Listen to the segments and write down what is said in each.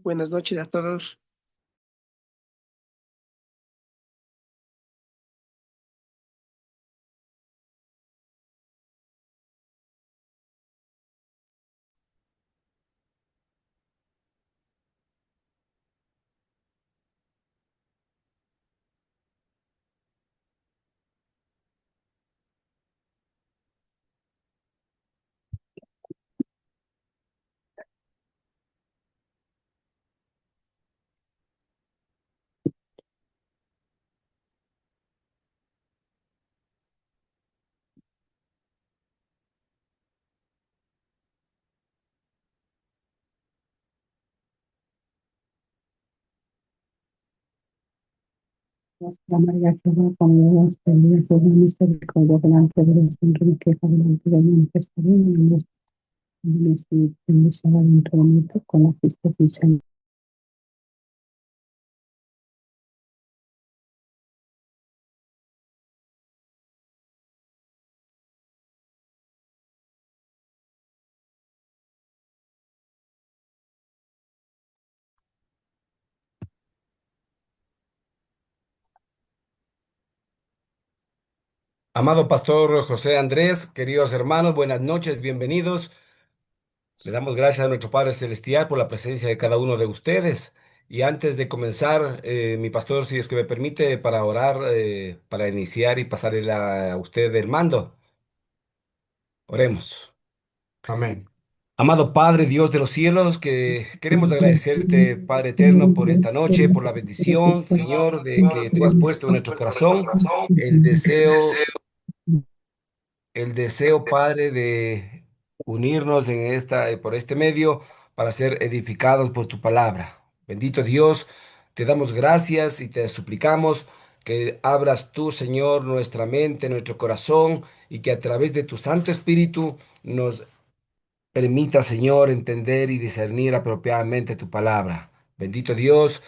Buenas noches a todos. Nuestra María Jehová, cuando Dios tenía su misericordia delante de los hombres que delante de manifestaron en los hombres y bendición en todo momento con la justicia. Amado Pastor José Andrés, queridos hermanos, buenas noches, bienvenidos. Le damos gracias a nuestro Padre Celestial por la presencia de cada uno de ustedes. Y antes de comenzar, mi pastor, si es que me permite, para orar, para iniciar y pasarle a usted el mando, oremos. Amén. Amado Padre, Dios de los cielos, que queremos agradecerte, Padre eterno, por esta noche, por la bendición, Señor, de que tú has puesto en nuestro corazón el deseo el deseo, Padre, de unirnos en por este medio para ser edificados por tu palabra. Bendito Dios, te damos gracias y te suplicamos que abras tú, Señor, nuestra mente, nuestro corazón y que a través de tu Santo Espíritu nos permita, Señor, entender y discernir apropiadamente tu palabra. Bendito Dios,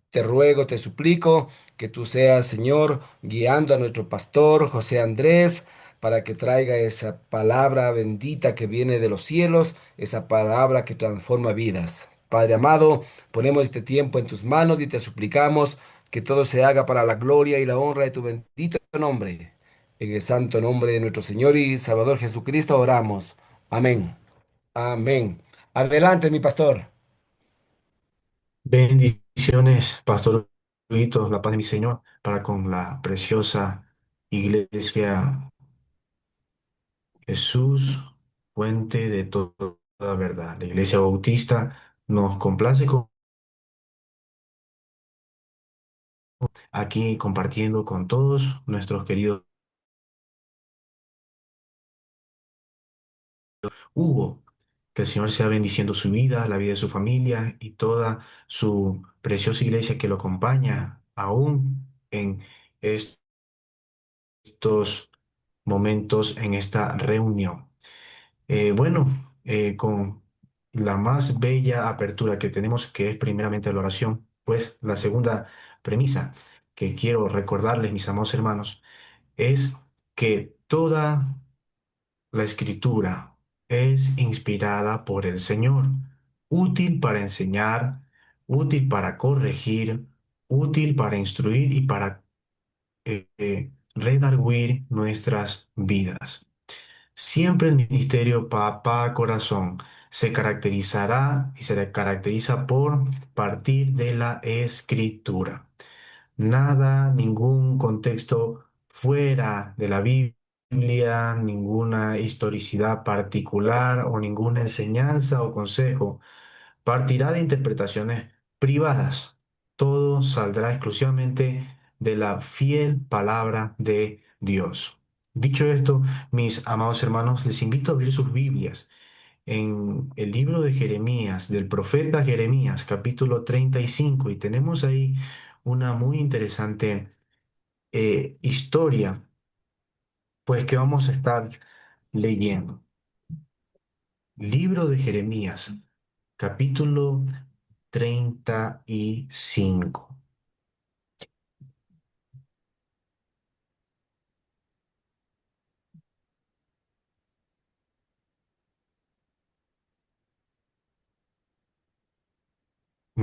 te ruego, te suplico que tú seas, Señor, guiando a nuestro pastor José Andrés para que traiga esa palabra bendita que viene de los cielos, esa palabra que transforma vidas. Padre amado, ponemos este tiempo en tus manos y te suplicamos que todo se haga para la gloria y la honra de tu bendito nombre. En el santo nombre de nuestro Señor y Salvador Jesucristo oramos. Amén. Amén. Adelante, mi pastor. Bendiciones, Pastor Luito, la paz de mi Señor, para con la preciosa iglesia Jesús, fuente de toda verdad. La iglesia bautista nos complace aquí compartiendo con todos nuestros queridos Hugo. Que el Señor sea bendiciendo su vida, la vida de su familia y toda su preciosa iglesia que lo acompaña aún en estos momentos en esta reunión. Bueno, con la más bella apertura que tenemos, que es primeramente la oración, pues la segunda premisa que quiero recordarles, mis amados hermanos, es que toda la escritura es inspirada por el Señor, útil para enseñar, útil para corregir, útil para instruir y para redarguir nuestras vidas. Siempre el ministerio Papá Corazón se caracterizará y se caracteriza por partir de la Escritura. Nada, ningún contexto fuera de la Biblia, ninguna historicidad particular o ninguna enseñanza o consejo partirá de interpretaciones privadas. Todo saldrá exclusivamente de la fiel palabra de Dios. Dicho esto, mis amados hermanos, les invito a abrir sus Biblias en el libro de Jeremías, del profeta Jeremías, capítulo 35, y tenemos ahí una muy interesante historia, pues que vamos a estar leyendo. Libro de Jeremías, capítulo 35.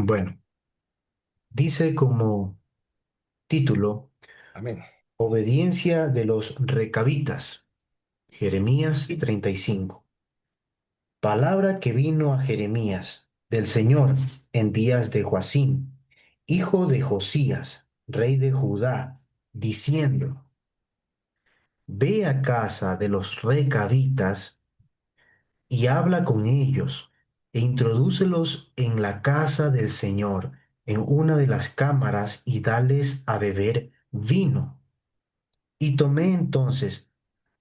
Bueno, dice como título, Amén. Obediencia de los recabitas, Jeremías 35. Palabra que vino a Jeremías del Señor en días de Joacim, hijo de Josías, rey de Judá, diciendo, Ve a casa de los recabitas y habla con ellos, e introdúcelos en la casa del Señor, en una de las cámaras, y dales a beber vino. Y tomé entonces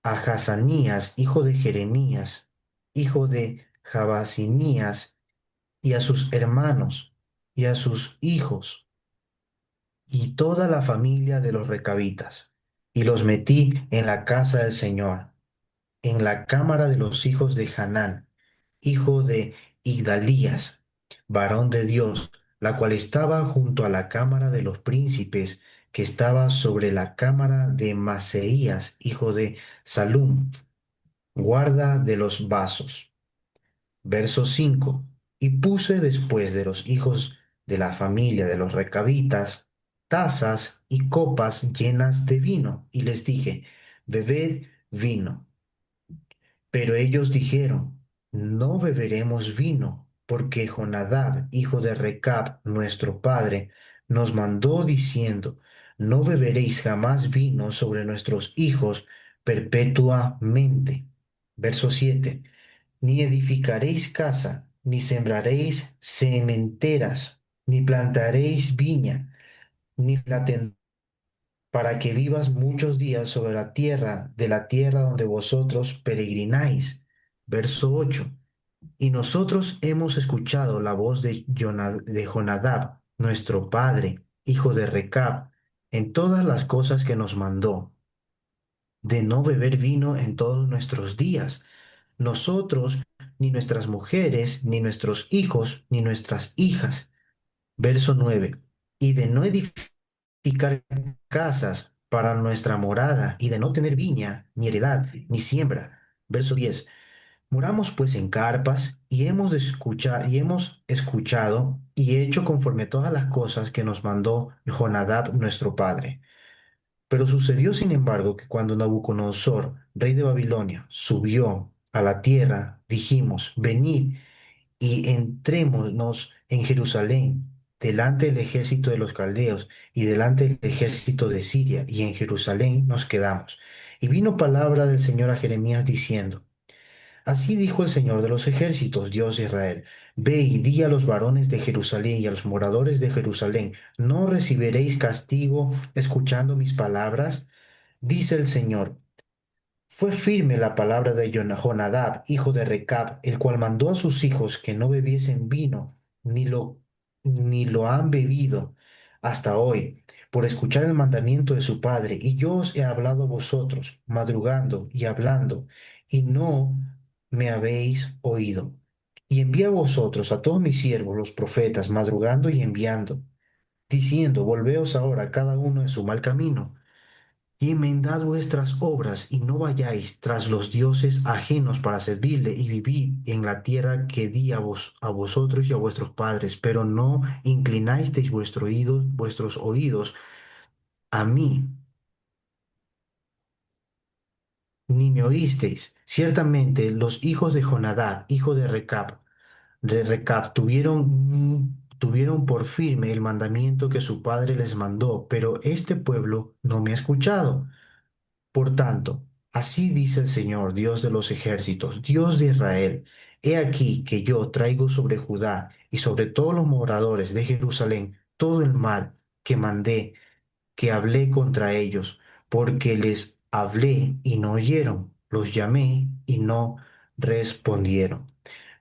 a Hazanías, hijo de Jeremías, hijo de Jabasinías, y a sus hermanos, y a sus hijos, y toda la familia de los recabitas, y los metí en la casa del Señor, en la cámara de los hijos de Hanán, hijo de Igdalías, varón de Dios, la cual estaba junto a la cámara de los príncipes, que estaba sobre la cámara de Maseías, hijo de Salum, guarda de los vasos. Verso 5. Y puse después de los hijos de la familia de los recabitas tazas y copas llenas de vino, y les dije, bebed vino. Pero ellos dijeron, no beberemos vino, porque Jonadab, hijo de Recab, nuestro padre, nos mandó diciendo, no beberéis jamás vino sobre nuestros hijos perpetuamente. Verso 7. Ni edificaréis casa, ni sembraréis sementeras, ni plantaréis viña, ni la tendréis para que vivas muchos días sobre la tierra, de la tierra donde vosotros peregrináis. Verso 8. Y nosotros hemos escuchado la voz de de Jonadab, nuestro padre, hijo de Recab, en todas las cosas que nos mandó, de no beber vino en todos nuestros días, nosotros, ni nuestras mujeres, ni nuestros hijos, ni nuestras hijas. Verso 9. Y de no edificar casas para nuestra morada, y de no tener viña, ni heredad, ni siembra. Verso 10. Moramos pues en carpas, y hemos escuchado y hecho conforme todas las cosas que nos mandó Jonadab nuestro padre. Pero sucedió, sin embargo, que cuando Nabucodonosor, rey de Babilonia, subió a la tierra, dijimos, venid y entrémonos en Jerusalén, delante del ejército de los caldeos y delante del ejército de Siria, y en Jerusalén nos quedamos. Y vino palabra del Señor a Jeremías diciendo, Así dijo el Señor de los ejércitos, Dios de Israel, ve y di a los varones de Jerusalén y a los moradores de Jerusalén, ¿no recibiréis castigo escuchando mis palabras? Dice el Señor. Fue firme la palabra de Jonadab, hijo de Recab, el cual mandó a sus hijos que no bebiesen vino, ni lo han bebido hasta hoy, por escuchar el mandamiento de su padre. Y yo os he hablado a vosotros, madrugando y hablando, y no me habéis oído. Y envié a vosotros a todos mis siervos, los profetas, madrugando y enviando, diciendo, volveos ahora cada uno en su mal camino y enmendad vuestras obras, y no vayáis tras los dioses ajenos para servirle, y vivid en la tierra que di a vosotros y a vuestros padres, pero no inclinasteis vuestros oídos a mí, ni me oísteis. Ciertamente los hijos de Jonadab, hijo de Recab, tuvieron por firme el mandamiento que su padre les mandó, pero este pueblo no me ha escuchado. Por tanto, así dice el Señor, Dios de los ejércitos, Dios de Israel, he aquí que yo traigo sobre Judá y sobre todos los moradores de Jerusalén todo el mal que mandé, que hablé contra ellos, porque les hablé y no oyeron, los llamé y no respondieron.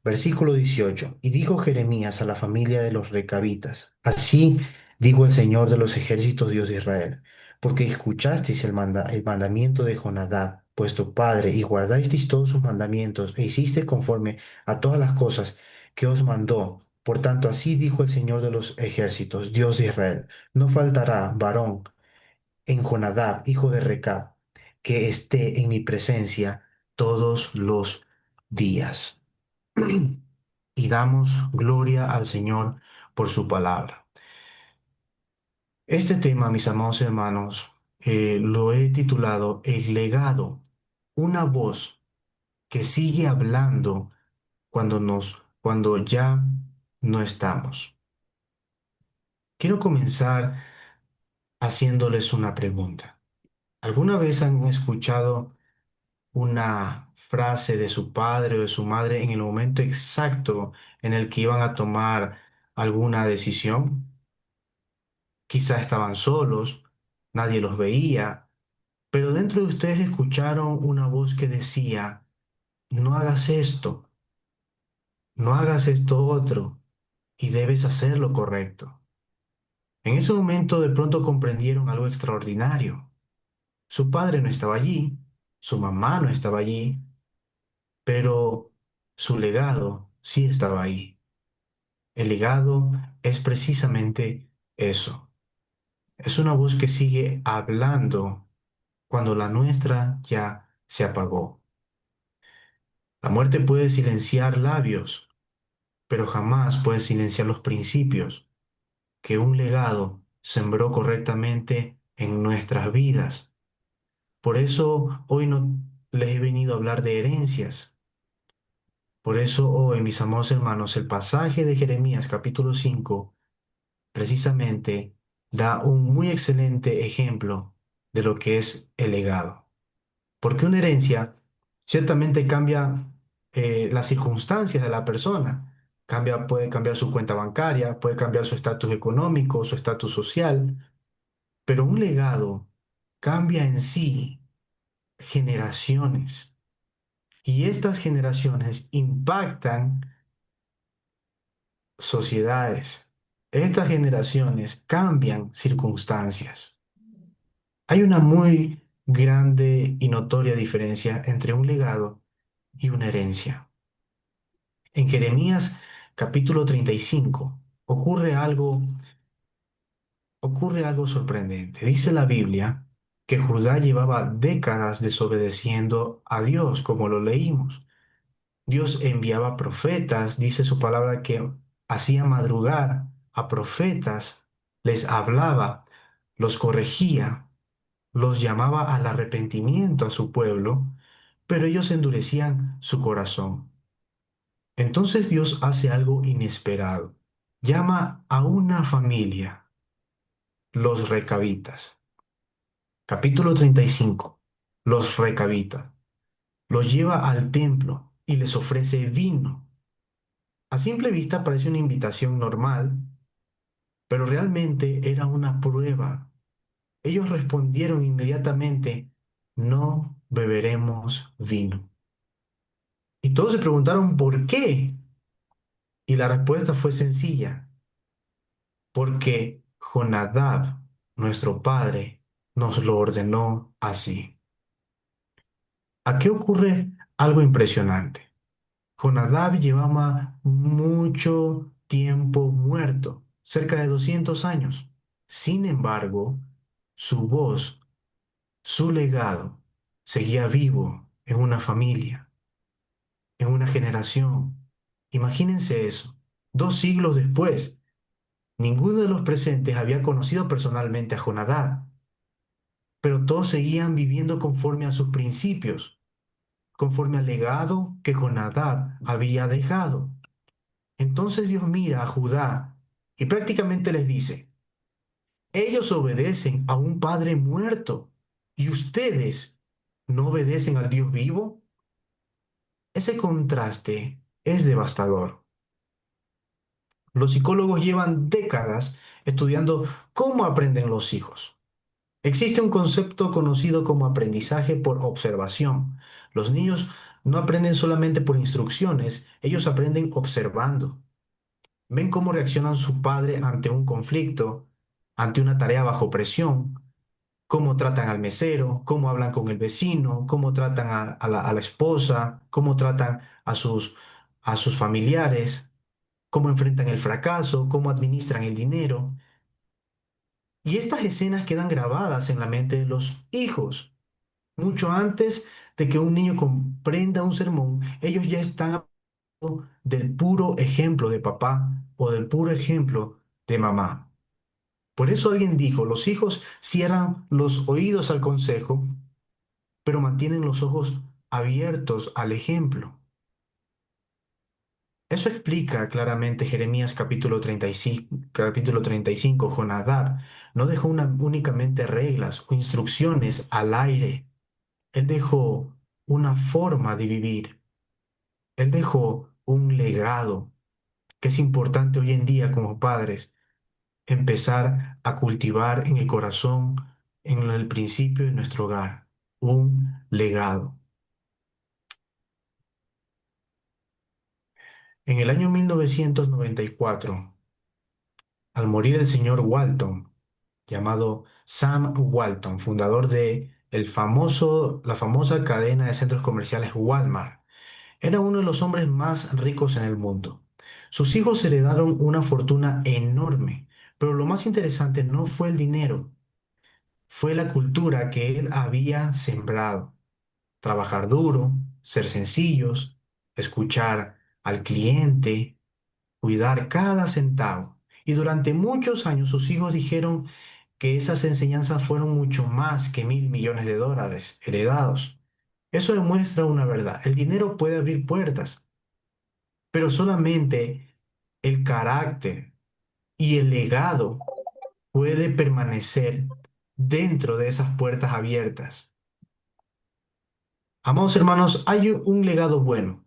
Versículo 18. Y dijo Jeremías a la familia de los recabitas, así dijo el Señor de los ejércitos, Dios de Israel, porque escuchasteis el mandamiento de Jonadab, vuestro padre, y guardasteis todos sus mandamientos, e hicisteis conforme a todas las cosas que os mandó. Por tanto, así dijo el Señor de los ejércitos, Dios de Israel, no faltará varón en Jonadab, hijo de Recab, que esté en mi presencia todos los días. Y damos gloria al Señor por su palabra. Este tema, mis amados hermanos, lo he titulado El legado, una voz que sigue hablando cuando ya no estamos. Quiero comenzar haciéndoles una pregunta. ¿Alguna vez han escuchado una frase de su padre o de su madre en el momento exacto en el que iban a tomar alguna decisión? Quizá estaban solos, nadie los veía, pero dentro de ustedes escucharon una voz que decía, no hagas esto, no hagas esto otro, y debes hacer lo correcto. En ese momento de pronto comprendieron algo extraordinario. Su padre no estaba allí, su mamá no estaba allí, pero su legado sí estaba ahí. El legado es precisamente eso. Es una voz que sigue hablando cuando la nuestra ya se apagó. La muerte puede silenciar labios, pero jamás puede silenciar los principios que un legado sembró correctamente en nuestras vidas. Por eso hoy no les he venido a hablar de herencias. Por eso hoy, mis amados hermanos, el pasaje de Jeremías capítulo 5 precisamente da un muy excelente ejemplo de lo que es el legado. Porque una herencia ciertamente cambia las circunstancias de la persona. Puede cambiar su cuenta bancaria, puede cambiar su estatus económico, su estatus social, pero un legado cambia en sí generaciones y estas generaciones impactan sociedades. Estas generaciones cambian circunstancias. Hay una muy grande y notoria diferencia entre un legado y una herencia. En Jeremías capítulo 35 ocurre algo sorprendente. Dice la Biblia que Judá llevaba décadas desobedeciendo a Dios, como lo leímos. Dios enviaba profetas, dice su palabra que hacía madrugar a profetas, les hablaba, los corregía, los llamaba al arrepentimiento a su pueblo, pero ellos endurecían su corazón. Entonces Dios hace algo inesperado. Llama a una familia, los recabitas. Capítulo 35. Los recabitas. Los lleva al templo y les ofrece vino. A simple vista parece una invitación normal, pero realmente era una prueba. Ellos respondieron inmediatamente, no beberemos vino. Y todos se preguntaron por qué. Y la respuesta fue sencilla, porque Jonadab, nuestro padre, nos lo ordenó así. Aquí ocurre algo impresionante. Jonadab llevaba mucho tiempo muerto, cerca de 200 años. Sin embargo, su voz, su legado, seguía vivo en una familia, en una generación. Imagínense eso. 2 siglos después, ninguno de los presentes había conocido personalmente a Jonadab, pero todos seguían viviendo conforme a sus principios, conforme al legado que Jonadab había dejado. Entonces Dios mira a Judá y prácticamente les dice, ellos obedecen a un padre muerto y ustedes no obedecen al Dios vivo. Ese contraste es devastador. Los psicólogos llevan décadas estudiando cómo aprenden los hijos. Existe un concepto conocido como aprendizaje por observación. Los niños no aprenden solamente por instrucciones, ellos aprenden observando. Ven cómo reaccionan su padre ante un conflicto, ante una tarea bajo presión, cómo tratan al mesero, cómo hablan con el vecino, cómo tratan a la esposa, cómo tratan a sus familiares, cómo enfrentan el fracaso, cómo administran el dinero. Y estas escenas quedan grabadas en la mente de los hijos. Mucho antes de que un niño comprenda un sermón, ellos ya están del puro ejemplo de papá o del puro ejemplo de mamá. Por eso alguien dijo, los hijos cierran los oídos al consejo, pero mantienen los ojos abiertos al ejemplo. Eso explica claramente Jeremías capítulo 35. Jonadab no dejó únicamente reglas o instrucciones al aire. Él dejó una forma de vivir. Él dejó un legado que es importante hoy en día como padres empezar a cultivar en el corazón, en el principio de nuestro hogar, un legado. En el año 1994, al morir el señor Walton, llamado Sam Walton, fundador de la famosa cadena de centros comerciales Walmart, era uno de los hombres más ricos en el mundo. Sus hijos heredaron una fortuna enorme, pero lo más interesante no fue el dinero, fue la cultura que él había sembrado. Trabajar duro, ser sencillos, escuchar al cliente, cuidar cada centavo. Y durante muchos años sus hijos dijeron que esas enseñanzas fueron mucho más que $1.000 millones heredados. Eso demuestra una verdad. El dinero puede abrir puertas, pero solamente el carácter y el legado puede permanecer dentro de esas puertas abiertas. Amados hermanos, hay un legado bueno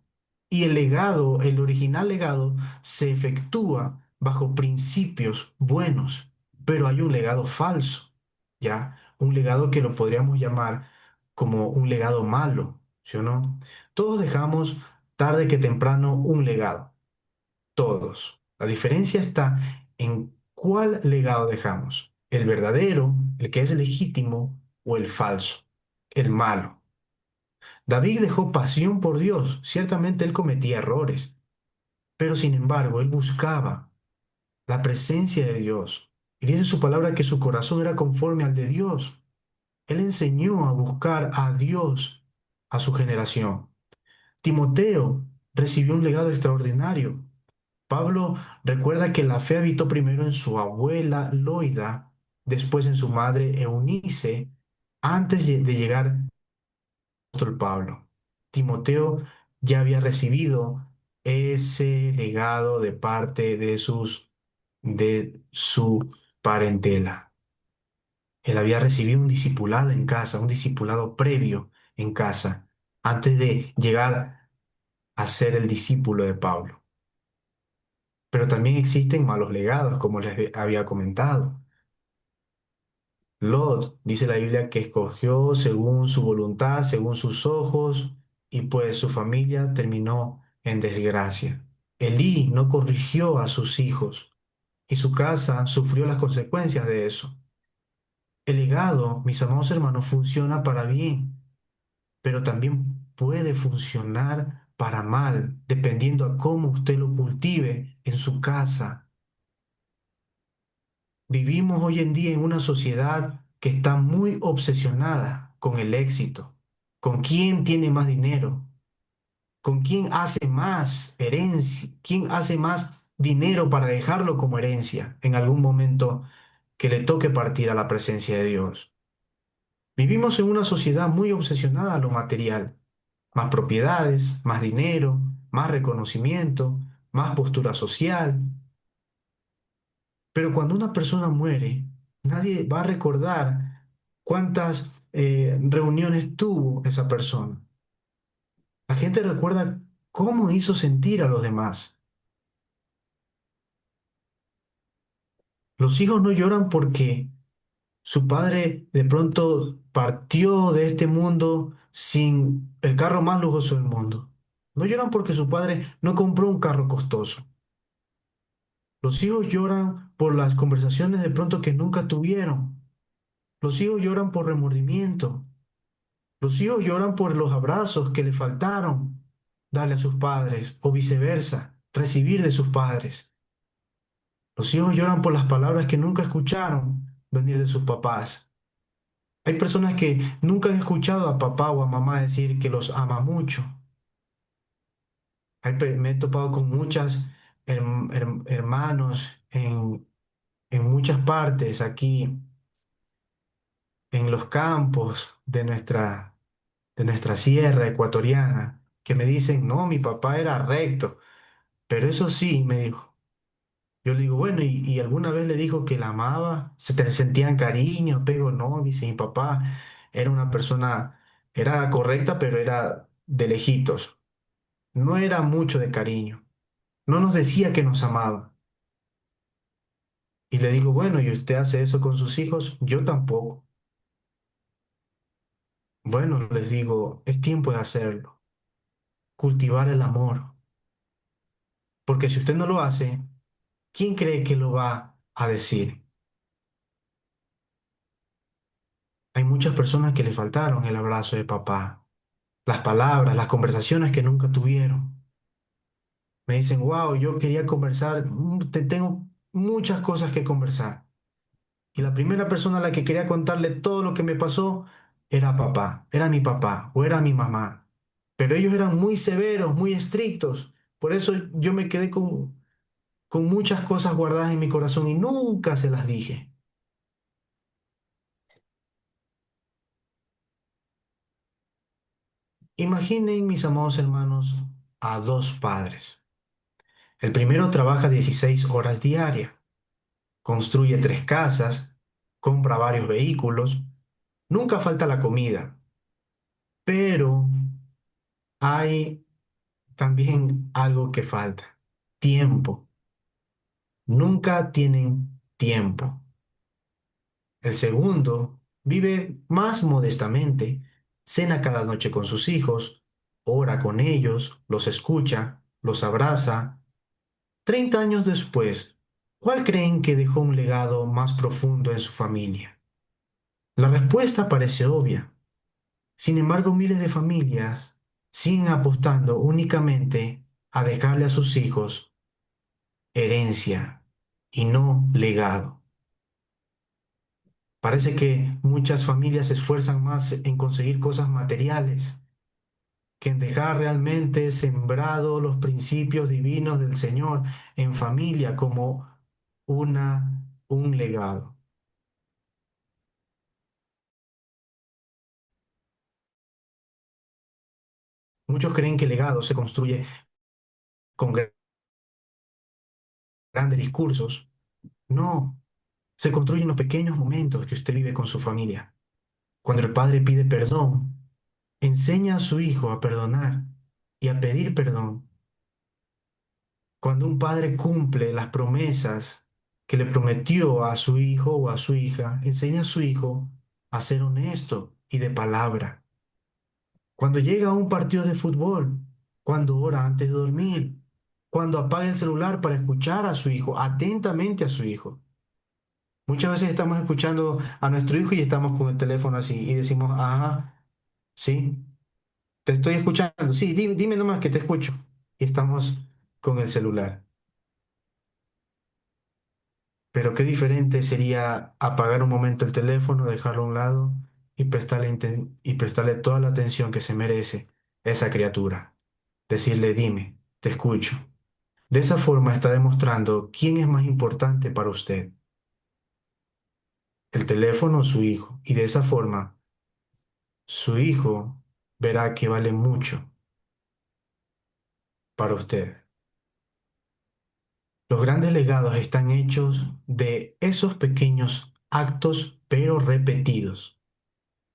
y el legado, el original legado, se efectúa bajo principios buenos, pero hay un legado falso, ¿ya? Un legado que lo podríamos llamar como un legado malo, ¿sí o no? Todos dejamos tarde que temprano un legado, todos. La diferencia está en cuál legado dejamos, el verdadero, el que es legítimo o el falso, el malo. David dejó pasión por Dios. Ciertamente él cometía errores, pero sin embargo él buscaba la presencia de Dios. Y dice su palabra que su corazón era conforme al de Dios. Él enseñó a buscar a Dios a su generación. Timoteo recibió un legado extraordinario. Pablo recuerda que la fe habitó primero en su abuela Loida, después en su madre Eunice, antes de llegar apóstol Pablo. Timoteo ya había recibido ese legado de parte de su parentela. Él había recibido un discipulado en casa, un discipulado previo en casa, antes de llegar a ser el discípulo de Pablo. Pero también existen malos legados, como les había comentado. Lot, dice la Biblia, que escogió según su voluntad, según sus ojos, y pues su familia terminó en desgracia. Elí no corrigió a sus hijos y su casa sufrió las consecuencias de eso. El legado, mis amados hermanos, funciona para bien, pero también puede funcionar para mal, dependiendo a cómo usted lo cultive en su casa. Vivimos hoy en día en una sociedad que está muy obsesionada con el éxito, con quién tiene más dinero, con quién hace más herencia, quién hace más dinero para dejarlo como herencia en algún momento que le toque partir a la presencia de Dios. Vivimos en una sociedad muy obsesionada a lo material, más propiedades, más dinero, más reconocimiento, más postura social. Pero cuando una persona muere, nadie va a recordar cuántas reuniones tuvo esa persona. La gente recuerda cómo hizo sentir a los demás. Los hijos no lloran porque su padre de pronto partió de este mundo sin el carro más lujoso del mundo. No lloran porque su padre no compró un carro costoso. Los hijos lloran por las conversaciones de pronto que nunca tuvieron. Los hijos lloran por remordimiento. Los hijos lloran por los abrazos que le faltaron darle a sus padres o viceversa, recibir de sus padres. Los hijos lloran por las palabras que nunca escucharon venir de sus papás. Hay personas que nunca han escuchado a papá o a mamá decir que los ama mucho. Me he topado con muchas hermanos en muchas partes aquí, en los campos de nuestra sierra ecuatoriana, que me dicen, no, mi papá era recto, pero eso sí, me dijo. Yo le digo, bueno, y alguna vez le dijo que la amaba? ¿Se te sentían cariño, apego? No, dice, mi papá era una persona, era correcta, pero era de lejitos. No era mucho de cariño. No nos decía que nos amaba. Y le digo, bueno, ¿y usted hace eso con sus hijos? Yo tampoco. Bueno, les digo, es tiempo de hacerlo, cultivar el amor. Porque si usted no lo hace, ¿quién cree que lo va a decir? Hay muchas personas que le faltaron el abrazo de papá, las palabras, las conversaciones que nunca tuvieron. Me dicen, wow, yo quería conversar, tengo muchas cosas que conversar. Y la primera persona a la que quería contarle todo lo que me pasó era papá, era mi papá o era mi mamá. Pero ellos eran muy severos, muy estrictos. Por eso yo me quedé con muchas cosas guardadas en mi corazón y nunca se las dije. Imaginen, mis amados hermanos, a dos padres. El primero trabaja 16 horas diarias, construye 3 casas, compra varios vehículos, nunca falta la comida, pero hay también algo que falta, tiempo. Nunca tienen tiempo. El segundo vive más modestamente, cena cada noche con sus hijos, ora con ellos, los escucha, los abraza. 30 años después, ¿cuál creen que dejó un legado más profundo en su familia? La respuesta parece obvia. Sin embargo, miles de familias siguen apostando únicamente a dejarle a sus hijos herencia y no legado. Parece que muchas familias se esfuerzan más en conseguir cosas materiales que en dejar realmente sembrado los principios divinos del Señor en familia como un legado. Muchos creen que el legado se construye con grandes discursos. No, se construye en los pequeños momentos que usted vive con su familia. Cuando el padre pide perdón, enseña a su hijo a perdonar y a pedir perdón. Cuando un padre cumple las promesas que le prometió a su hijo o a su hija, enseña a su hijo a ser honesto y de palabra. Cuando llega a un partido de fútbol, cuando ora antes de dormir, cuando apaga el celular para escuchar a su hijo, atentamente a su hijo. Muchas veces estamos escuchando a nuestro hijo y estamos con el teléfono así y decimos, ajá, sí, te estoy escuchando, sí, dime nomás que te escucho. Y estamos con el celular. Pero qué diferente sería apagar un momento el teléfono, dejarlo a un lado y y prestarle toda la atención que se merece esa criatura. Decirle, dime, te escucho. De esa forma está demostrando quién es más importante para usted, el teléfono o su hijo. Y de esa forma, su hijo verá que vale mucho para usted. Los grandes legados están hechos de esos pequeños actos, pero repetidos,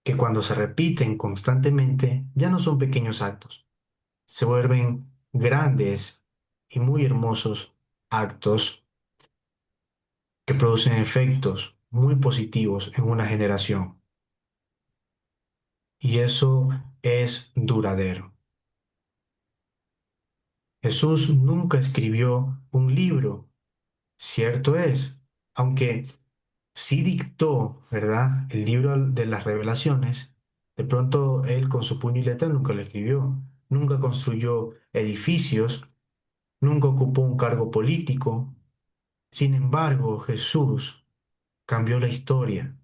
que cuando se repiten constantemente ya no son pequeños actos, se vuelven grandes y muy hermosos actos que producen efectos muy positivos en una generación. Y eso es duradero. Jesús nunca escribió un libro, cierto es, aunque sí dictó, ¿verdad? El libro de las revelaciones. De pronto él con su puño y letra nunca lo escribió, nunca construyó edificios, nunca ocupó un cargo político. Sin embargo, Jesús cambió la historia,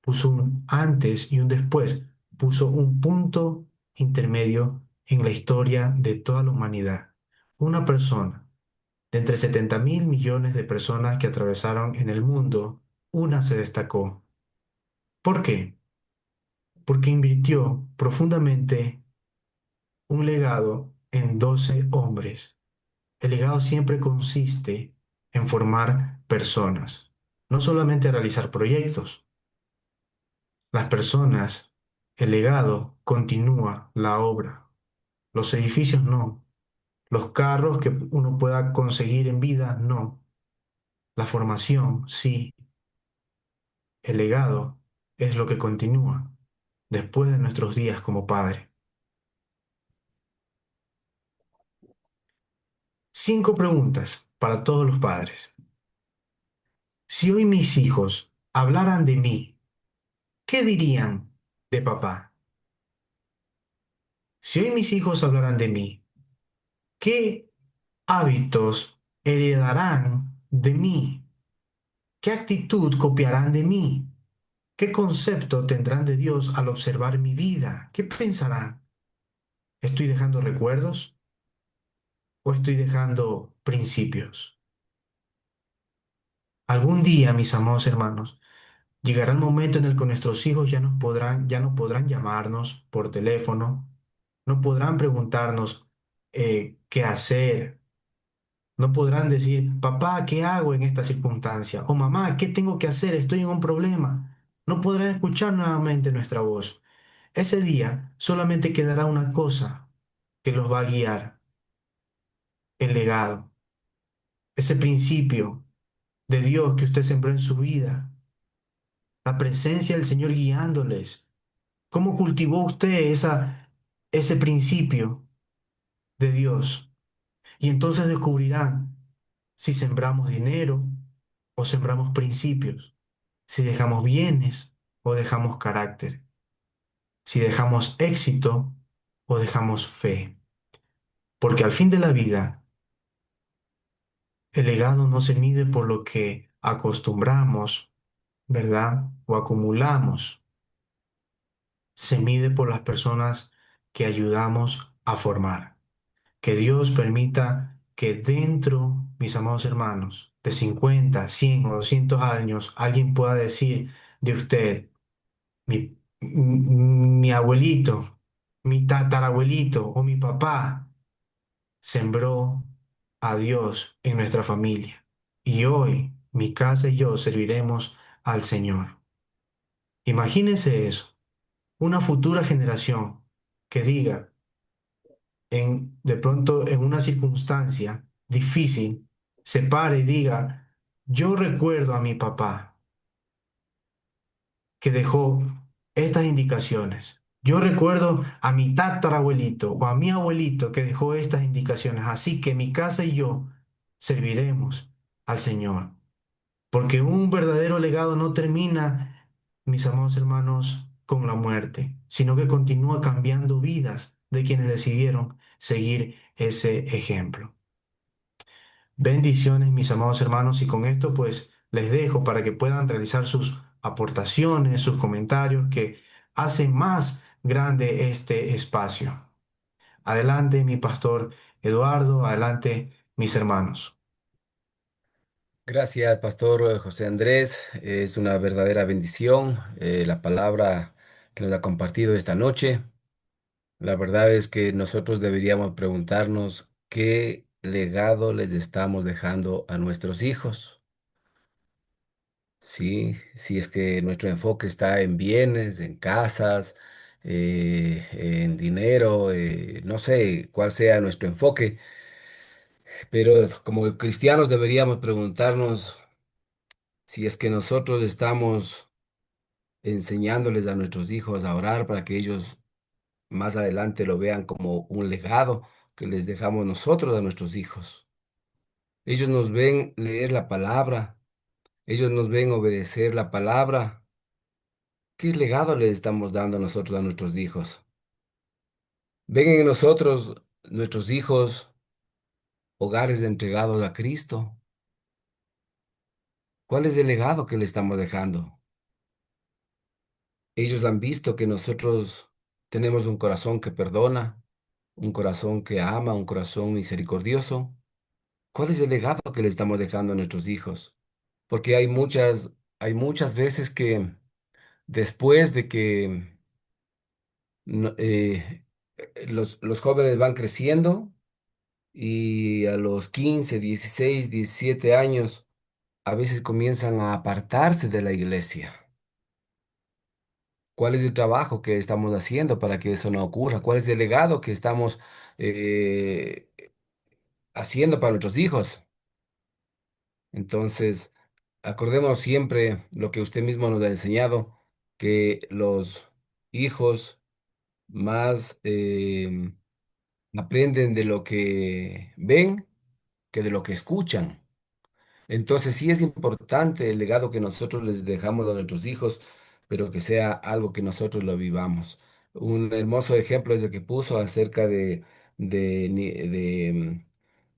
puso un antes y un después, puso un punto intermedio en la historia de toda la humanidad. Una persona De entre 70.000 millones de personas que atravesaron en el mundo, una se destacó. ¿Por qué? Porque invirtió profundamente un legado en 12 hombres. El legado siempre consiste en formar personas, no solamente realizar proyectos. Las personas, el legado continúa la obra. Los edificios no. Los carros que uno pueda conseguir en vida no. La formación sí. El legado es lo que continúa después de nuestros días como padre. 5 preguntas para todos los padres. Si hoy mis hijos hablaran de mí, ¿qué dirían de papá? Si hoy mis hijos hablaran de mí, ¿qué hábitos heredarán de mí? ¿Qué actitud copiarán de mí? ¿Qué concepto tendrán de Dios al observar mi vida? ¿Qué pensarán? ¿Estoy dejando recuerdos o estoy dejando principios? Algún día, mis amados hermanos, llegará el momento en el que nuestros hijos ya no podrán llamarnos por teléfono, no podrán preguntarnos qué hacer, no podrán decir, papá, ¿qué hago en esta circunstancia? O mamá, ¿qué tengo que hacer? Estoy en un problema. No podrán escuchar nuevamente nuestra voz. Ese día solamente quedará una cosa que los va a guiar, el legado, ese principio de Dios que usted sembró en su vida, la presencia del Señor guiándoles. ¿Cómo cultivó usted ese principio de Dios? Y entonces descubrirán si sembramos dinero o sembramos principios, si dejamos bienes o dejamos carácter, si dejamos éxito o dejamos fe. Porque al fin de la vida, el legado no se mide por lo que acostumbramos, ¿verdad? O acumulamos. Se mide por las personas que ayudamos a formar. Que Dios permita que dentro, mis amados hermanos, de 50, 100 o 200 años, alguien pueda decir de usted, mi abuelito, mi tatarabuelito o mi papá sembró a Dios en nuestra familia. Y hoy mi casa y yo serviremos al Señor. Imagínense eso, una futura generación que diga, de pronto en una circunstancia difícil, se pare y diga, yo recuerdo a mi papá que dejó estas indicaciones. Yo recuerdo a mi tatarabuelito o a mi abuelito que dejó estas indicaciones. Así que mi casa y yo serviremos al Señor. Porque un verdadero legado no termina, mis amados hermanos, con la muerte, sino que continúa cambiando vidas de quienes decidieron seguir ese ejemplo. Bendiciones, mis amados hermanos, y con esto pues les dejo para que puedan realizar sus aportaciones, sus comentarios que hacen más grande este espacio. Adelante, mi pastor Eduardo, adelante, mis hermanos. Gracias, Pastor José Andrés. Es una verdadera bendición la palabra que nos ha compartido esta noche. La verdad es que nosotros deberíamos preguntarnos qué legado les estamos dejando a nuestros hijos. Sí, si es que nuestro enfoque está en bienes, en casas, en dinero, no sé cuál sea nuestro enfoque, pero como cristianos deberíamos preguntarnos si es que nosotros estamos enseñándoles a nuestros hijos a orar para que ellos más adelante lo vean como un legado que les dejamos nosotros a nuestros hijos. Ellos nos ven leer la palabra, ellos nos ven obedecer la palabra. ¿Qué legado les estamos dando nosotros a nuestros hijos? Ven en nosotros, nuestros hijos, hogares entregados a Cristo. ¿Cuál es el legado que le estamos dejando? Ellos han visto que nosotros tenemos un corazón que perdona, un corazón que ama, un corazón misericordioso. ¿Cuál es el legado que le estamos dejando a nuestros hijos? Porque hay muchas veces que después de que no- los jóvenes van creciendo y a los 15, 16, 17 años a veces comienzan a apartarse de la iglesia. ¿Cuál es el trabajo que estamos haciendo para que eso no ocurra? ¿Cuál es el legado que estamos eh, haciendo para nuestros hijos? Entonces, acordemos siempre lo que usted mismo nos ha enseñado, que los hijos más aprenden de lo que ven que de lo que escuchan. Entonces sí es importante el legado que nosotros les dejamos a nuestros hijos, pero que sea algo que nosotros lo vivamos. Un hermoso ejemplo es el que puso acerca de, ni-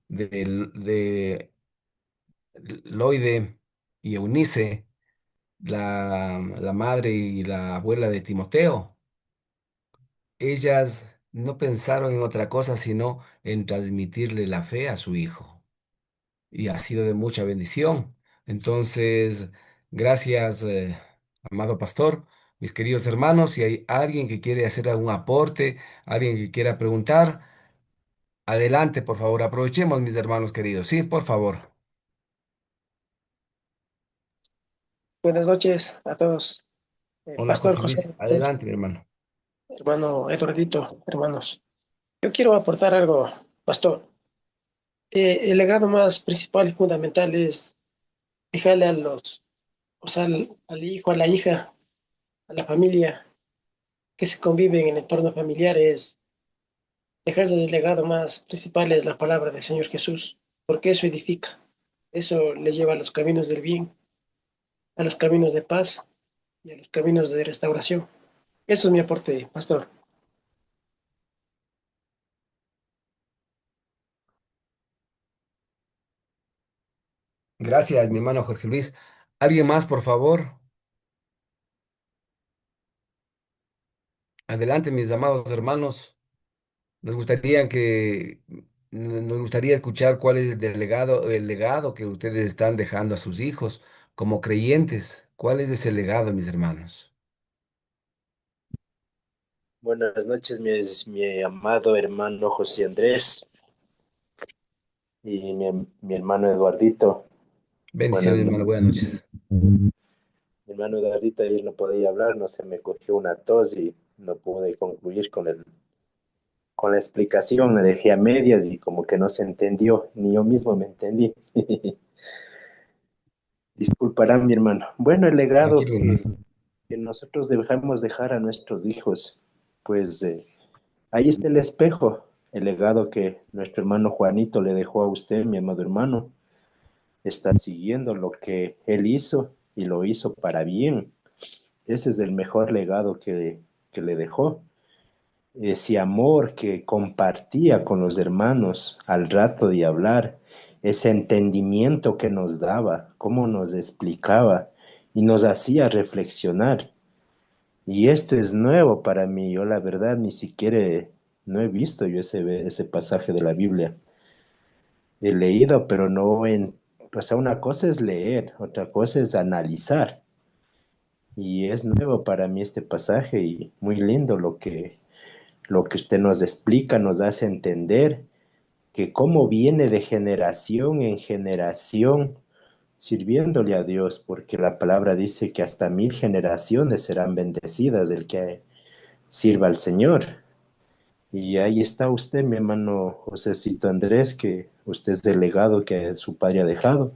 de Loide y Eunice, la madre y la abuela de Timoteo. Ellas no pensaron en otra cosa sino en transmitirle la fe a su hijo. Y ha sido de mucha bendición. Entonces, gracias, amado pastor, mis queridos hermanos. Si hay alguien que quiere hacer algún aporte, alguien que quiera preguntar, adelante, por favor. Aprovechemos, mis hermanos queridos. Sí, por favor. Buenas noches a todos. Hola, Pastor Jorge José, Luis. Adelante, mi hermano. hermano Eduardito, hermanos. Yo quiero aportar algo, Pastor. El legado más principal y fundamental es dejarle a o sea, al hijo, a la hija, a la familia que se convive en el entorno familiar, es dejarles el legado más principal es la palabra del Señor Jesús, porque eso edifica, eso les lleva a los caminos del bien, a los caminos de paz y a los caminos de restauración. Eso es mi aporte, Pastor. Gracias, mi hermano Jorge Luis. ¿Alguien más, por favor? Adelante, mis amados hermanos. Nos gustaría nos gustaría escuchar cuál es el legado que ustedes están dejando a sus hijos como creyentes. ¿Cuál es ese legado, mis hermanos? Buenas noches, mi amado hermano José Andrés y mi hermano Eduardito. Buenas Bendiciones, hermano. noches. Buenas noches. Mi hermano Eduardito ayer no podía hablar, no se me cogió una tos y no pude concluir con la explicación. Me dejé a medias y como que no se entendió, ni yo mismo me entendí. Disculparán, mi hermano. Bueno, el legado Tranquilo, mi hermano. que nosotros debemos dejar a nuestros hijos, pues ahí está el espejo, el legado que nuestro hermano Juanito le dejó a usted, mi amado hermano. Está siguiendo lo que él hizo y lo hizo para bien. Ese es el mejor legado que le dejó. Ese amor que compartía con los hermanos al rato de hablar, ese entendimiento que nos daba, cómo nos explicaba y nos hacía reflexionar. Y esto es nuevo para mí. Yo la verdad ni siquiera no he visto yo ese pasaje de la Biblia. He leído, pero no en... O sea, una cosa es leer, otra cosa es analizar. Y es nuevo para mí este pasaje y muy lindo lo que usted nos explica, nos hace entender que cómo viene de generación en generación sirviéndole a Dios, porque la palabra dice que hasta 1000 generaciones serán bendecidas del que sirva al Señor. Y ahí está usted, mi hermano Josécito Andrés, que usted es el legado que su padre ha dejado.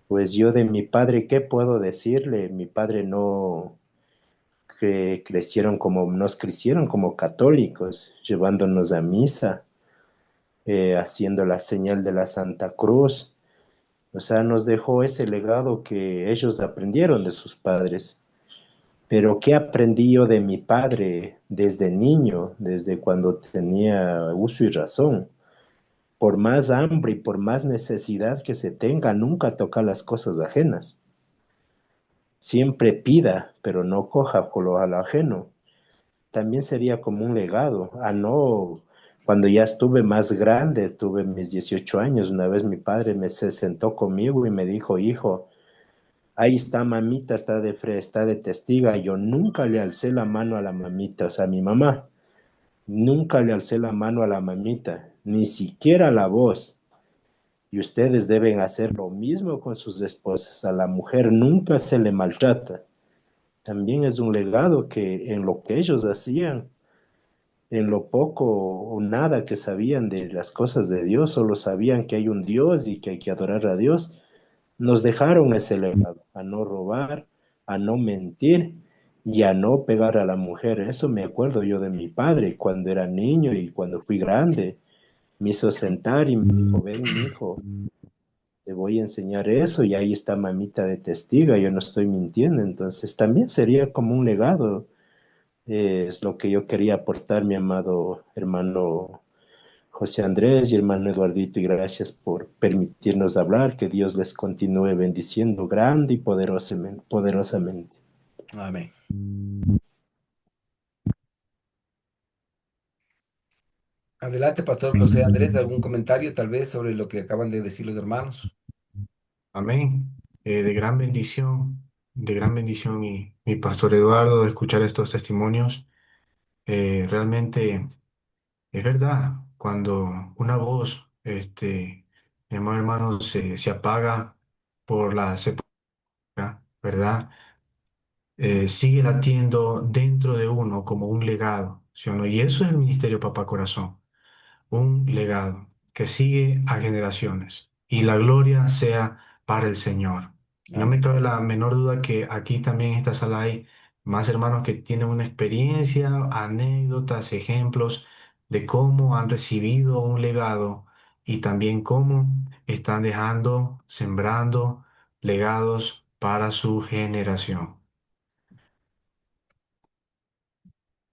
Pues yo de mi padre, ¿qué puedo decirle? Mi padre no nos crecieron como católicos, llevándonos a misa, haciendo la señal de la Santa Cruz. O sea, nos dejó ese legado que ellos aprendieron de sus padres. Pero ¿qué aprendí yo de mi padre desde niño, desde cuando tenía uso y razón? Por más hambre y por más necesidad que se tenga, nunca tocar las cosas ajenas. Siempre pida, pero no coja por lo ajeno. También sería como un legado a no Cuando ya estuve más grande, tuve mis 18 años, una vez mi padre se sentó conmigo y me dijo, hijo, ahí está mamita, está de testiga. Yo nunca le alcé la mano a la mamita, o sea, a mi mamá. Nunca le alcé la mano a la mamita, ni siquiera la voz. Y ustedes deben hacer lo mismo con sus esposas. A la mujer nunca se le maltrata. También es un legado que en lo que ellos hacían, en lo poco o nada que sabían de las cosas de Dios, solo sabían que hay un Dios y que hay que adorar a Dios, nos dejaron ese legado, a no robar, a no mentir y a no pegar a la mujer. Eso me acuerdo yo de mi padre cuando era niño y cuando fui grande. Me hizo sentar y me dijo, ven, mi hijo, te voy a enseñar eso y ahí está mamita de testiga, yo no estoy mintiendo. Entonces también sería como un legado. Es lo que yo quería aportar, mi amado hermano José Andrés y hermano Eduardito, y gracias por permitirnos hablar. Que Dios les continúe bendiciendo grande y poderosamente, poderosamente. Amén. Adelante, Pastor José Andrés, ¿algún comentario tal vez sobre lo que acaban de decir los hermanos? Amén. De gran bendición, mi pastor Eduardo, de escuchar estos testimonios. Realmente es verdad, cuando una voz, mi amado hermano, se apaga por la sepultura, ¿verdad? Sigue latiendo dentro de uno como un legado, ¿sí o no? Y eso es el ministerio Papá Corazón, un legado que sigue a generaciones y la gloria sea para el Señor. Y no me Amén. cabe la menor duda que aquí también en esta sala hay más hermanos que tienen una experiencia, anécdotas, ejemplos de cómo han recibido un legado y también cómo están dejando, sembrando legados para su generación.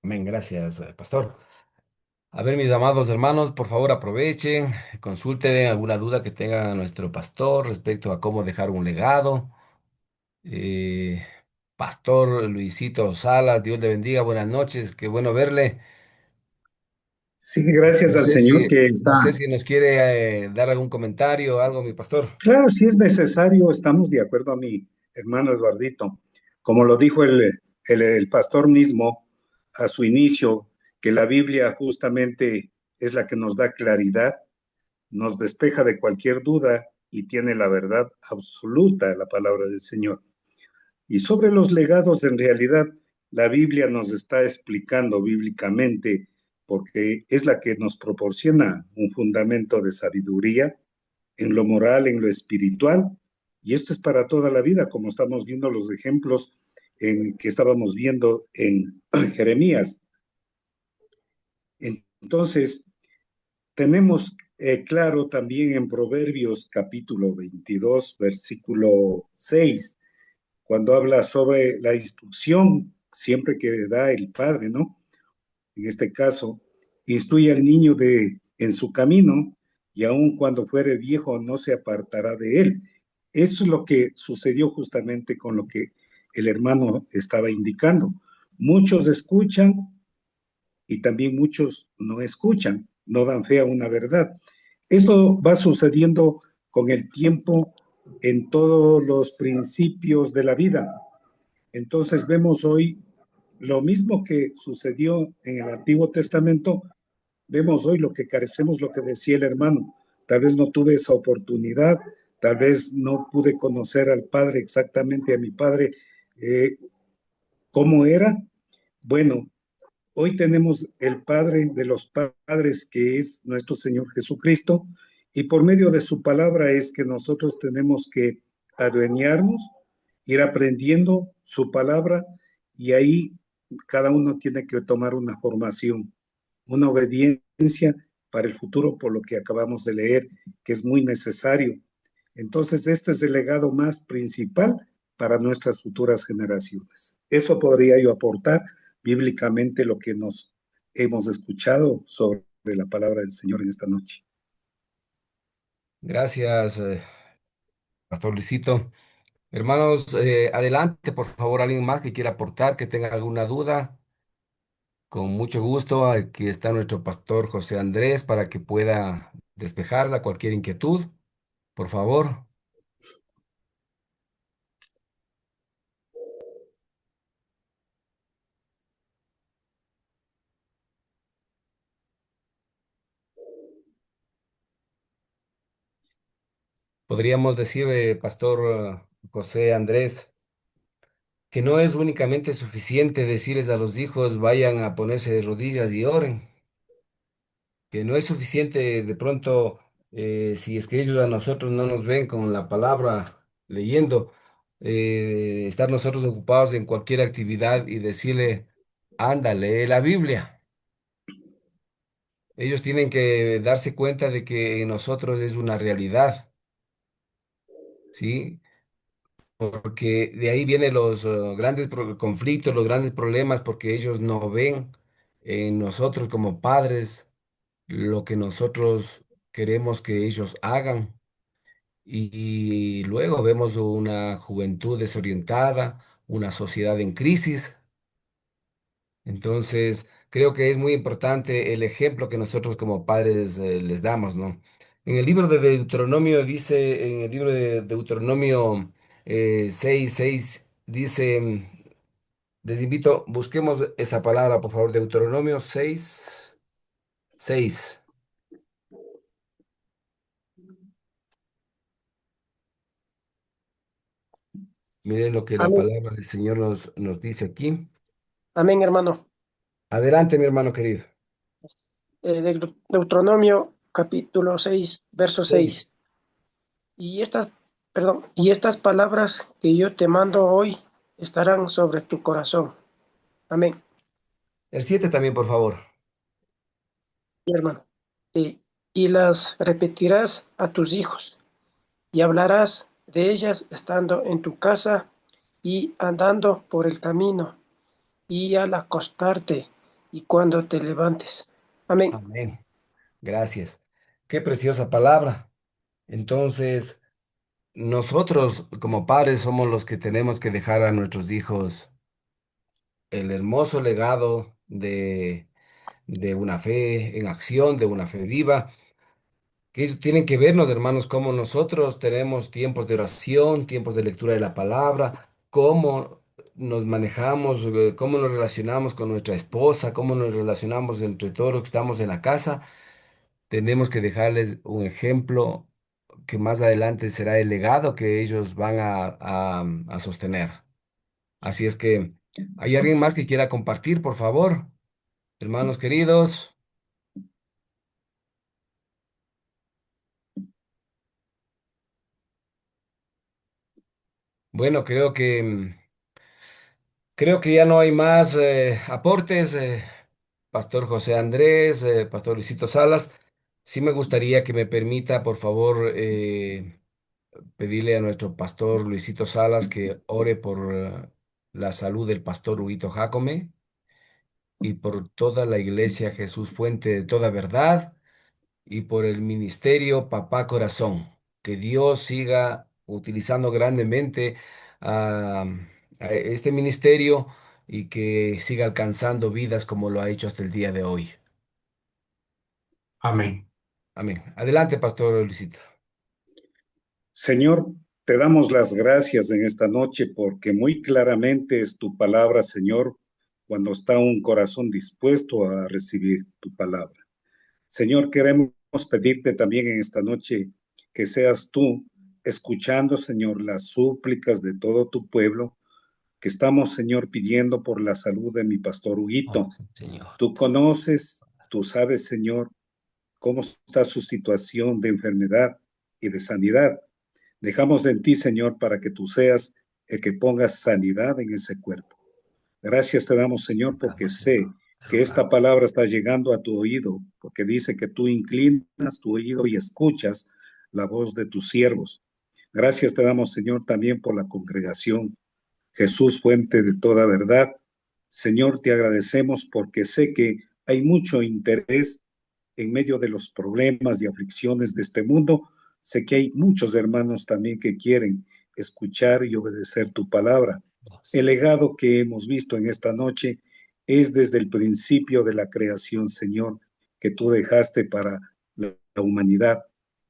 Amén, gracias, Pastor. A ver, mis amados hermanos, por favor aprovechen, consulten alguna duda que tengan a nuestro pastor respecto a cómo dejar un legado. Eh, Pastor Luisito Salas, Dios le bendiga, buenas noches, qué bueno verle. Sí, gracias al Señor que No sé está. si nos quiere dar algún comentario o algo, mi pastor. Claro, si es necesario, estamos de acuerdo a mi hermano Eduardito. Como lo dijo el pastor mismo a su inicio, que la Biblia justamente es la que nos da claridad, nos despeja de cualquier duda y tiene la verdad absoluta, la palabra del Señor. Y sobre los legados, en realidad, la Biblia nos está explicando bíblicamente, porque es la que nos proporciona un fundamento de sabiduría en lo moral, en lo espiritual, y esto es para toda la vida, como estamos viendo los ejemplos que estábamos viendo en Jeremías. Entonces, tenemos claro también en Proverbios capítulo 22, versículo 6, cuando habla sobre la instrucción siempre que da el padre, ¿no? En este caso, instruye al niño en su camino y aun cuando fuere viejo no se apartará de él. Eso es lo que sucedió justamente con lo que el hermano estaba indicando. Muchos escuchan y también muchos no escuchan, no dan fe a una verdad. Eso va sucediendo con el tiempo en todos los principios de la vida. Entonces vemos hoy lo mismo que sucedió en el Antiguo Testamento, vemos hoy lo que carecemos, lo que decía el hermano. Tal vez no tuve esa oportunidad, tal vez no pude conocer al Padre exactamente, a mi Padre, eh, cómo era. Bueno, hoy tenemos el Padre de los Padres, que es nuestro Señor Jesucristo, y por medio de su palabra es que nosotros tenemos que adueñarnos, ir aprendiendo su palabra, y ahí cada uno tiene que tomar una formación, una obediencia para el futuro, por lo que acabamos de leer, que es muy necesario. Entonces, este es el legado más principal para nuestras futuras generaciones. Eso podría yo aportar bíblicamente lo que nos hemos escuchado sobre la palabra del Señor en esta noche. Gracias, Pastor Luisito. Hermanos, adelante, por favor, alguien más que quiera aportar, que tenga alguna duda. Con mucho gusto, aquí está nuestro pastor José Andrés para que pueda despejarla cualquier inquietud, por favor. Podríamos decirle, pastor José Andrés, que no es únicamente suficiente decirles a los hijos vayan a ponerse de rodillas y oren, que no es suficiente de pronto si es que ellos a nosotros no nos ven con la palabra leyendo, estar nosotros ocupados en cualquier actividad y decirle, anda, lee la Biblia. Ellos tienen que darse cuenta de que en nosotros es una realidad, ¿sí? Porque de ahí vienen los grandes conflictos, los grandes problemas, porque ellos no ven en nosotros como padres lo que nosotros queremos que ellos hagan. Y luego vemos una juventud desorientada, una sociedad en crisis. Entonces, creo que es muy importante el ejemplo que nosotros como padres les damos, ¿no? En el libro de Deuteronomio dice, en el libro de Deuteronomio 6:6 dice, les invito, busquemos esa palabra, por favor, Deuteronomio 6:6. Miren lo que la Amén. palabra del Señor nos dice aquí. Amén, hermano. Adelante, mi hermano querido. Deuteronomio capítulo 6 verso 6. 6. Y estas palabras que yo te mando hoy estarán sobre tu corazón. Amén, El 7 también, por favor. mi hermano. Y las repetirás a tus hijos y hablarás de ellas estando en tu casa y andando por el camino y al acostarte y cuando te levantes. Amén. Amén. Gracias. Qué preciosa palabra. Entonces, nosotros como padres somos los que tenemos que dejar a nuestros hijos el hermoso legado de una fe en acción, de una fe viva, que ellos tienen que vernos, hermanos, como nosotros tenemos tiempos de oración, tiempos de lectura de la palabra, cómo nos manejamos, cómo nos relacionamos con nuestra esposa, cómo nos relacionamos entre todos los que estamos en la casa. Tenemos que dejarles un ejemplo que más adelante será el legado que ellos van a sostener. Así es que, ¿hay alguien más que quiera compartir, por favor? Hermanos queridos. Bueno, creo que ya no hay más aportes. Pastor José Andrés, Pastor Luisito Salas. Sí me gustaría que me permita, por favor, pedirle a nuestro pastor Luisito Salas que ore por la salud del pastor Huguito Jácome y por toda la iglesia Jesús Fuente de toda verdad y por el ministerio Papá Corazón. Que Dios siga utilizando grandemente a, a este ministerio y que siga alcanzando vidas como lo ha hecho hasta el día de hoy. Amén. Amén. Adelante, Pastor Luisito. Señor, te damos las gracias en esta noche porque muy claramente es tu palabra, Señor, cuando está un corazón dispuesto a recibir tu palabra. Señor, queremos pedirte también en esta noche que seas tú escuchando, Señor, las súplicas de todo tu pueblo que estamos, Señor, pidiendo por la salud de mi pastor Oh, Huguito. sí, Señor. Tú conoces, tú sabes, Señor, cómo está su situación de enfermedad y de sanidad. Dejamos en ti, Señor, para que tú seas el que pongas sanidad en ese cuerpo. Gracias te damos, Señor, porque Rogamos, Señor. sé Te que esta rogamos. palabra está llegando a tu oído, porque dice que tú inclinas tu oído y escuchas la voz de tus siervos. Gracias te damos, Señor, también por la congregación. Jesús, fuente de toda verdad. Señor, te agradecemos porque sé que hay mucho interés en medio de los problemas y aflicciones de este mundo. Sé que hay muchos hermanos también que quieren escuchar y obedecer tu palabra. Oh, sí, El Señor. legado que hemos visto en esta noche es desde el principio de la creación, Señor, que tú dejaste para la humanidad.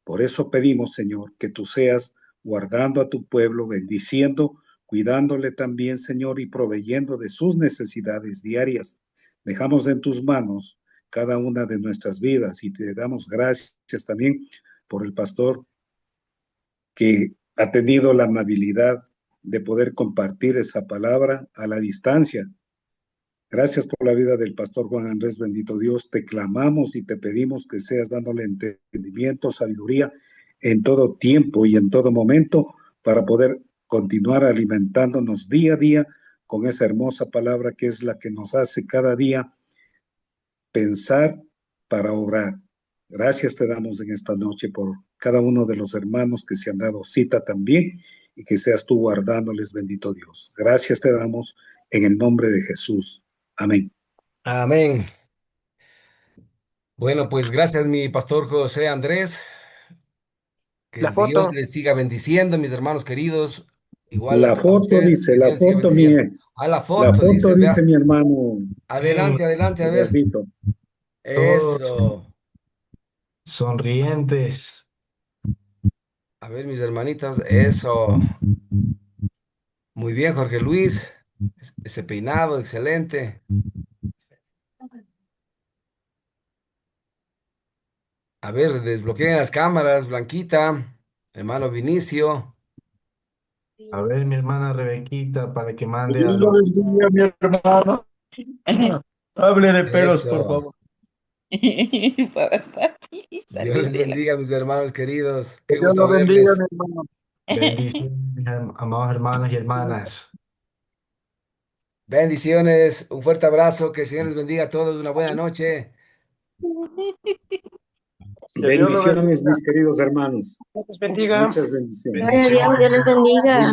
Por eso pedimos, Señor, que tú seas guardando a tu pueblo, bendiciendo, cuidándole también, Señor, y proveyendo de sus necesidades diarias. Dejamos en tus manos cada una de nuestras vidas y te damos gracias también por el pastor que ha tenido la amabilidad de poder compartir esa palabra a la distancia. Gracias por la vida del pastor Juan Andrés, bendito Dios. Te clamamos y te pedimos que seas dándole entendimiento, sabiduría en todo tiempo y en todo momento para poder continuar alimentándonos día a día con esa hermosa palabra que es la que nos hace cada día pensar para obrar. Gracias te damos en esta noche por cada uno de los hermanos que se han dado cita también y que seas tú guardándoles, bendito Dios. Gracias te damos en el nombre de Jesús. Amén. Amén. Bueno, pues gracias, mi pastor José Andrés. Que La Dios foto, les siga bendiciendo, mis hermanos queridos. Igual La a foto ustedes, dice, que Dios les siga bendiciendo. A la la foto, foto dice, dice vea. mi hermano Adelante, adelante, a ver. Eduardito. Todos Eso. sonrientes. A ver, mis hermanitas, eso. Muy bien, Jorge Luis. Ese peinado, excelente. A ver, desbloqueen las cámaras, Blanquita, hermano Vinicio. A ver, mi hermana Rebequita, para que mande a Dios lo los... bendiga, mi hermano. Hable de pelos, por Eso. favor. Dios les bendiga, mis hermanos queridos. Que Qué Dios gusto lo bendiga, mi verles. hermano. Bendiciones, mis amados hermanos y hermanas. Bendiciones, un fuerte abrazo, que el Señor les bendiga a todos, una buena noche. Que Dios lo Bendiciones, bendiga. mis queridos hermanos. Dios bendiga. Muchas bendiciones. Gloria a Dios, Dios les bendiga.